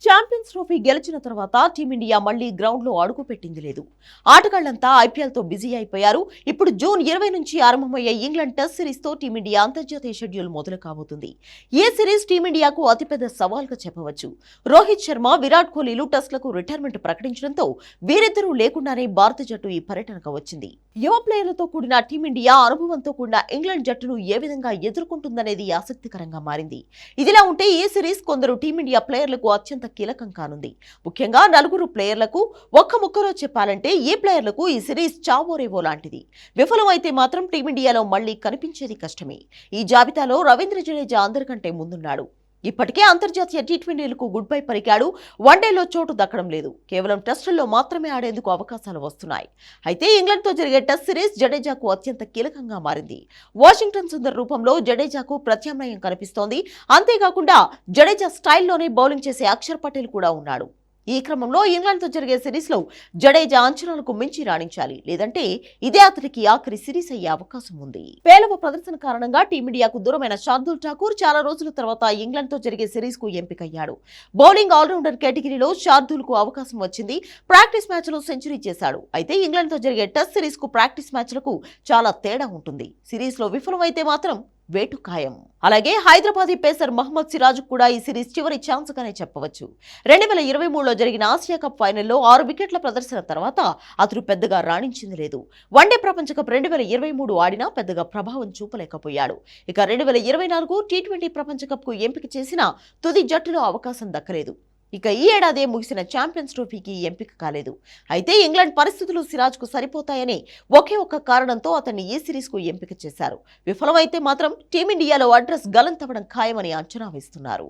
Champions trophy గెలిచిన తర్వాత team India మళ్లీ గ్రౌండ్ లో అడుగుపెట్టింది లేదు. ఆటగాళ్లంతా ఐపీఎల్ తో బిజీ అయిపోయారు. ఇప్పుడు జూన్ 20 నుంచి ఆరంభమయ్యే ఇంగ్లాండ్ టెస్ట్ సిరీస్ తో టీమిండియా అంతర్జాతీయ షెడ్యూల్ మొదలు కాబోతుంది. ఈ సిరీస్ టీమిండియాకు అతిపెద్ద సవాల్గా చెప్పవచ్చు. రోహిత్ శర్మ, విరాట్ కోహ్లీలు టెస్ట్లకు రిటైర్మెంట్ ప్రకటించడంతో వీరిద్దరూ లేకుండానే భారత జట్టు ఈ పర్యటనకు వచ్చింది. యువ ప్లేయర్లతో కూడిన టీమిండియా అనుభవంతో కూడిన ఇంగ్లాండ్ జట్టును ఏ విధంగా ఎదుర్కొంటుందనేది ఆసక్తికరంగా మారింది. ఇదిలా ఉంటే ఈ సిరీస్ కొందరు టీమిండియా ప్లేయర్లకు అత్యంత కీలకం కానుంది. ముఖ్యంగా 4 ప్లేయర్లకు ఒక్క ముక్కలో చెప్పాలంటే ఈ ప్లేయర్లకు ఈ సిరీస్ చావోరేవో లాంటిది. విఫలమైతే మాత్రం టీమిండియాలో మళ్లీ కనిపించేది కష్టమే. ఈ జాబితాలో రవీంద్ర జడేజా అందరికంటే ముందున్నాడు. ఇప్పటికే అంతర్జాతీయ టీ20లకు గుడ్ బై పలికాడు. వన్డేలో చోటు దక్కడం లేదు. కేవలం టెస్టుల్లో మాత్రమే ఆడేందుకు అవకాశాలు వస్తున్నాయి. అయితే ఇంగ్లాండ్తో జరిగే టెస్ట్ సిరీస్ జడేజాకు అత్యంత కీలకంగా మారింది. వాషింగ్టన్ సుందర్ రూపంలో జడేజాకు ప్రత్యామ్నాయం కనిపిస్తోంది. అంతేకాకుండా జడేజా స్టైల్లోనే బౌలింగ్ చేసే అక్షర్ పటేల్ కూడా ఉన్నాడు. ఈ క్రమంలో ఇంగ్లాండ్తో జరిగే సిరీస్లో జడేజా అంచనాలకు మించి రాణించాలి. లేదంటే ఇదే అతడికి ఆఖరి సిరీస్ అయ్యే అవకాశం ఉంది. పేలవ ప్రదర్శన కారణంగా టీమిండియాకు దూరమైన శార్దూల్ ఠాకూర్ చాలా రోజుల తర్వాత ఇంగ్లాండ్తో జరిగే సిరీస్ కు ఎంపికయ్యాడు. బౌలింగ్ ఆల్రౌండర్ కేటగిరీలో శార్దూల్ కు అవకాశం వచ్చింది. ప్రాక్టీస్ మ్యాచ్ లో సెంచరీ చేశాడు. అయితే ఇంగ్లాండ్తో జరిగే టెస్ట్ సిరీస్ కు ప్రాక్టీస్ మ్యాచ్లకు చాలా తేడా ఉంటుంది. సిరీస్ లో విఫలమైతే మాత్రం వేటు ఖాయం. అలాగే హైదరాబాదీ పేసర్ మహమ్మద్ సిరాజ్ కూడా ఈ సిరీస్ చివరి ఛాన్స్ గానే చెప్పవచ్చు. 2023లో జరిగిన ఆసియా కప్ ఫైనల్లో 6 వికెట్ల ప్రదర్శన తర్వాత అతడు పెద్దగా రాణించింది లేదు. వన్డే ప్రపంచ కప్ 2023 ఆడినా పెద్దగా ప్రభావం చూపలేకపోయాడు. ఇక 2024 టీ20 ప్రపంచ కప్ కు ఎంపిక చేసిన తుది జట్టులో అవకాశం దక్కలేదు. ఇక ఈ ఏడాదే ముగిసిన ఛాంపియన్స్ ట్రోఫీకి ఎంపిక కాలేదు. అయితే ఇంగ్లాండ్ పరిస్థితులు సిరాజ్ కు సరిపోతాయని ఒకే ఒక్క కారణంతో అతన్ని ఈ సిరీస్ కు ఎంపిక చేశారు. విఫలమైతే మాత్రం టీమిండియాలో అడ్రస్ గల్లంతవడం ఖాయమని అంచనా వేస్తున్నారు.